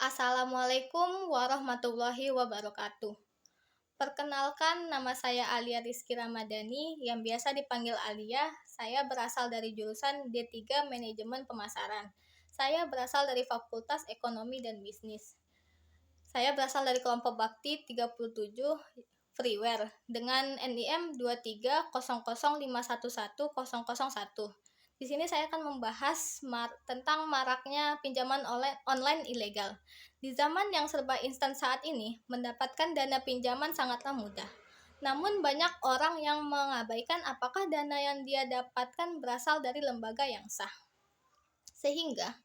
Assalamualaikum warahmatullahi wabarakatuh. Perkenalkan, nama saya Alia Rizky Ramadhani yang biasa dipanggil Alia. Saya berasal dari jurusan D3 Manajemen Pemasaran. Saya berasal dari Fakultas Ekonomi dan Bisnis. Saya berasal dari kelompok bakti 37 Freeware dengan NIM 2300511001. Di sini saya akan membahas tentang maraknya pinjaman online ilegal. Di zaman yang serba instan saat ini, mendapatkan dana pinjaman sangatlah mudah. Namun banyak orang yang mengabaikan apakah dana yang dia dapatkan berasal dari lembaga yang sah. Sehingga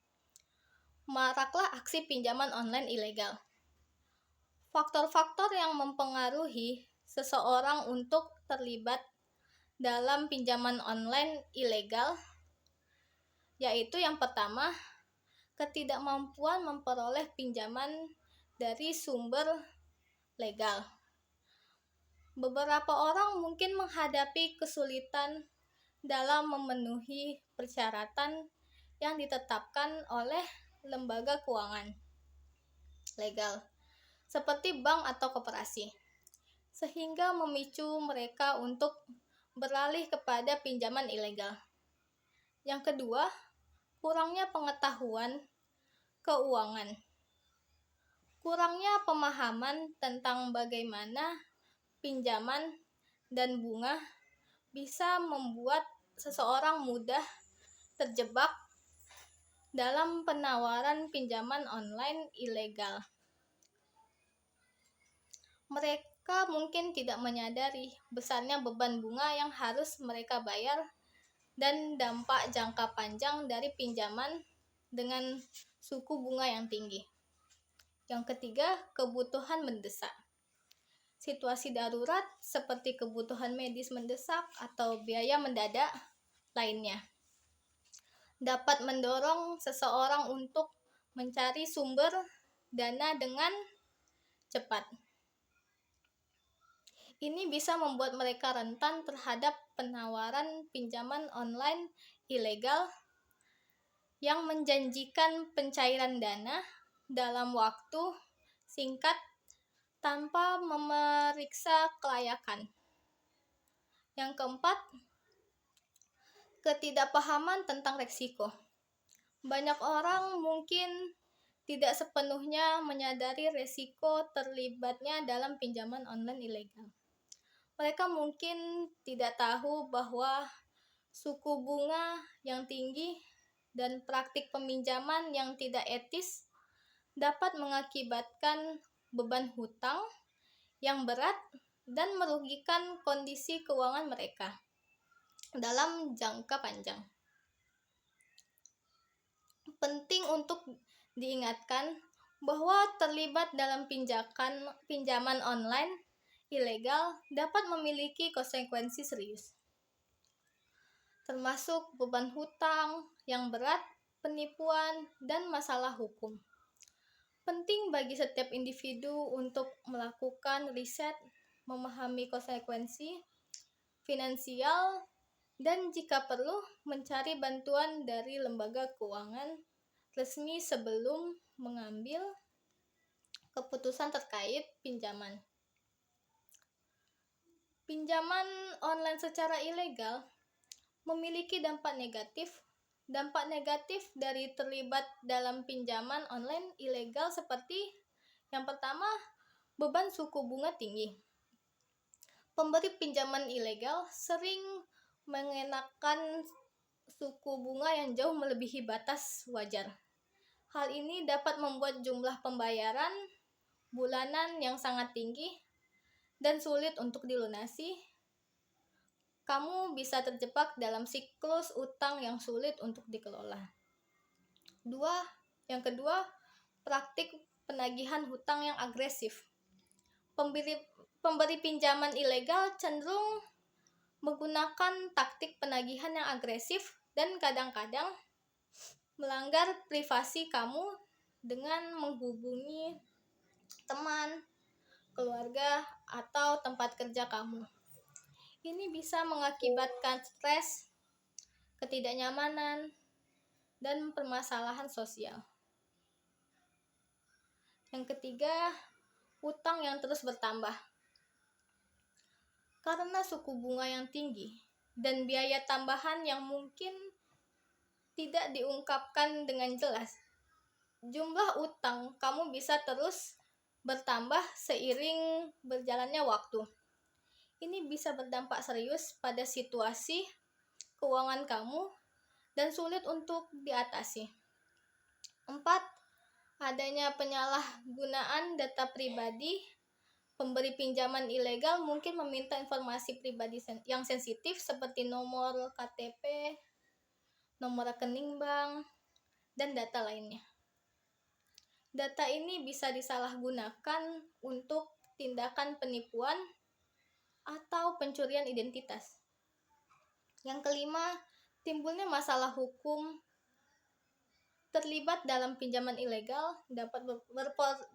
maraklah aksi pinjaman online ilegal. Faktor-faktor yang mempengaruhi seseorang untuk terlibat dalam pinjaman online ilegal yaitu yang pertama, ketidakmampuan memperoleh pinjaman dari sumber legal. Beberapa orang mungkin menghadapi kesulitan dalam memenuhi persyaratan yang ditetapkan oleh lembaga keuangan legal, seperti bank atau koperasi, sehingga memicu mereka untuk beralih kepada pinjaman ilegal. Yang kedua, kurangnya pengetahuan keuangan. Kurangnya pemahaman tentang bagaimana pinjaman dan bunga bisa membuat seseorang mudah terjebak dalam penawaran pinjaman online ilegal. Mereka mungkin tidak menyadari besarnya beban bunga yang harus mereka bayar dan dampak jangka panjang dari pinjaman dengan suku bunga yang tinggi. Yang ketiga, kebutuhan mendesak. Situasi darurat seperti kebutuhan medis mendesak atau biaya mendadak lainnya dapat mendorong seseorang untuk mencari sumber dana dengan cepat. Ini bisa membuat mereka rentan terhadap penawaran pinjaman online ilegal yang menjanjikan pencairan dana dalam waktu singkat tanpa memeriksa kelayakan. Yang keempat, ketidakpahaman tentang risiko. Banyak orang mungkin tidak sepenuhnya menyadari risiko terlibatnya dalam pinjaman online ilegal. Mereka mungkin tidak tahu bahwa suku bunga yang tinggi dan praktik peminjaman yang tidak etis dapat mengakibatkan beban hutang yang berat dan merugikan kondisi keuangan mereka dalam jangka panjang. Penting untuk diingatkan bahwa terlibat dalam pinjaman online ilegal dapat memiliki konsekuensi serius, termasuk beban hutang yang berat, penipuan, dan masalah hukum. Penting bagi setiap individu untuk melakukan riset, memahami konsekuensi finansial, dan jika perlu mencari bantuan dari lembaga keuangan resmi sebelum mengambil keputusan terkait pinjaman. Pinjaman online secara ilegal memiliki dampak negatif. Dampak negatif dari terlibat dalam pinjaman online ilegal seperti yang pertama, beban suku bunga tinggi. Pemberi pinjaman ilegal sering mengenakan suku bunga yang jauh melebihi batas wajar. Hal ini dapat membuat jumlah pembayaran bulanan yang sangat tinggi dan sulit untuk dilunasi. Kamu bisa terjebak dalam siklus utang yang sulit untuk dikelola. Yang kedua, praktik penagihan hutang yang agresif. Pemberi pinjaman ilegal cenderung menggunakan taktik penagihan yang agresif dan kadang-kadang melanggar privasi kamu dengan menghubungi teman, keluarga, atau tempat kerja kamu. Ini bisa mengakibatkan stres, ketidaknyamanan, dan permasalahan sosial. Yang ketiga, utang yang terus bertambah. Karena suku bunga yang tinggi dan biaya tambahan yang mungkin tidak diungkapkan dengan jelas, jumlah utang kamu bisa terus bertambah seiring berjalannya waktu. Ini bisa berdampak serius pada situasi keuangan kamu dan sulit untuk diatasi. 4. Adanya penyalahgunaan data pribadi. Pemberi pinjaman ilegal mungkin meminta informasi pribadi yang sensitif seperti nomor KTP, nomor rekening bank, dan data lainnya. Data ini bisa disalahgunakan untuk tindakan penipuan atau pencurian identitas. Yang kelima, timbulnya masalah hukum. Terlibat dalam pinjaman ilegal dapat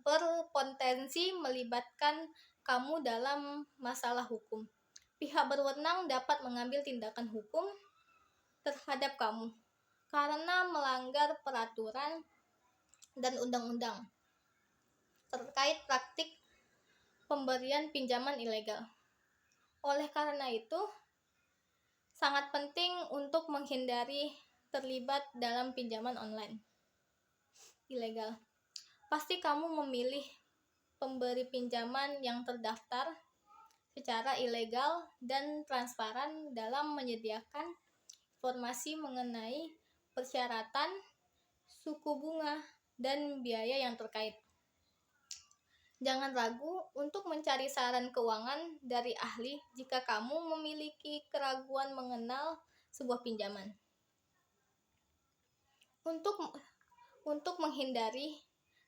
berpotensi melibatkan kamu dalam masalah hukum. Pihak berwenang dapat mengambil tindakan hukum terhadap kamu karena melanggar peraturan dan undang-undang terkait praktik pemberian pinjaman ilegal. Oleh karena itu, sangat penting untuk menghindari terlibat dalam pinjaman online ilegal. Pasti kamu memilih pemberi pinjaman yang terdaftar secara ilegal dan transparan dalam menyediakan informasi mengenai persyaratan, suku bunga, dan biaya yang terkait. Jangan ragu untuk mencari saran keuangan dari ahli jika kamu memiliki keraguan mengenal sebuah pinjaman. Untuk menghindari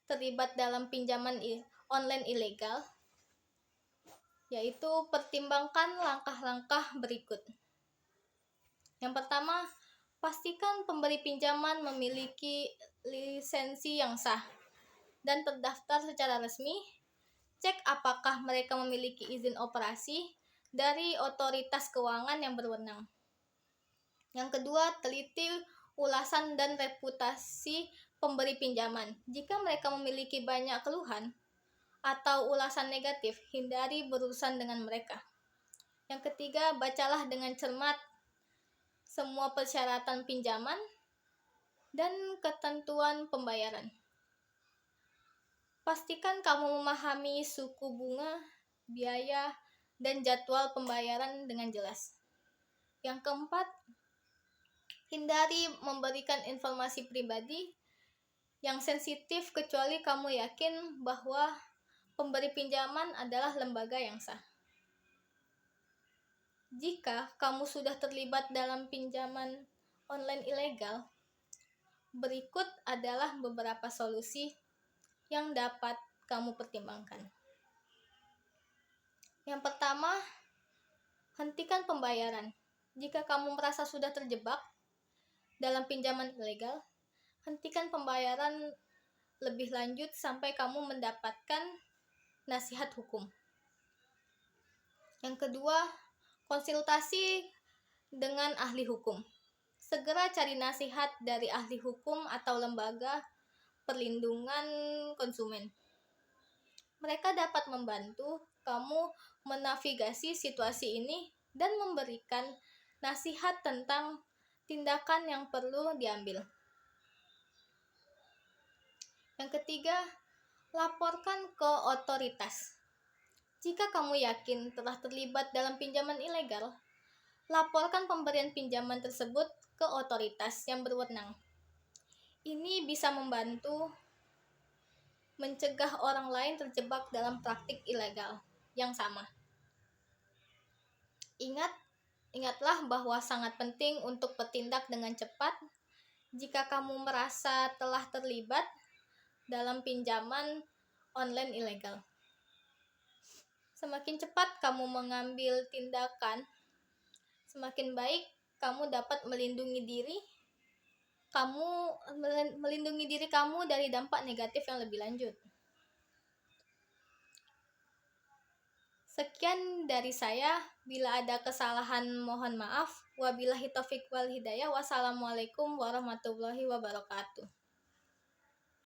terlibat dalam pinjaman online ilegal, yaitu pertimbangkan langkah-langkah berikut. Yang pertama, pastikan pemberi pinjaman memiliki lisensi yang sah dan terdaftar secara resmi. Cek apakah mereka memiliki izin operasi dari otoritas keuangan yang berwenang. Yang kedua, teliti ulasan dan reputasi pemberi pinjaman. Jika mereka memiliki banyak keluhan atau ulasan negatif, hindari berurusan dengan mereka. Yang ketiga, bacalah dengan cermat semua persyaratan pinjaman dan ketentuan pembayaran. Pastikan kamu memahami suku bunga, biaya, dan jadwal pembayaran dengan jelas. Yang keempat, hindari memberikan informasi pribadi yang sensitif kecuali kamu yakin bahwa pemberi pinjaman adalah lembaga yang sah. Jika kamu sudah terlibat dalam pinjaman online ilegal, berikut adalah beberapa solusi yang dapat kamu pertimbangkan. Yang pertama, hentikan pembayaran. Jika kamu merasa sudah terjebak dalam pinjaman ilegal, hentikan pembayaran lebih lanjut sampai kamu mendapatkan nasihat hukum. Yang kedua, konsultasi dengan ahli hukum. Segera cari nasihat dari ahli hukum atau lembaga perlindungan konsumen. Mereka dapat membantu kamu menavigasi situasi ini dan memberikan nasihat tentang tindakan yang perlu diambil. Yang ketiga, laporkan ke otoritas. Jika kamu yakin telah terlibat dalam pinjaman ilegal, laporkan pemberian pinjaman tersebut ke otoritas yang berwenang. Ini bisa membantu mencegah orang lain terjebak dalam praktik ilegal yang sama. Ingatlah bahwa sangat penting untuk bertindak dengan cepat jika kamu merasa telah terlibat dalam pinjaman online ilegal. Semakin cepat kamu mengambil tindakan, semakin baik kamu dapat melindungi diri kamu dari dampak negatif yang lebih lanjut. Sekian dari saya. Bila ada kesalahan mohon maaf. Wabillahi taufiq wal hidayah. Wassalamualaikum warahmatullahi wabarakatuh.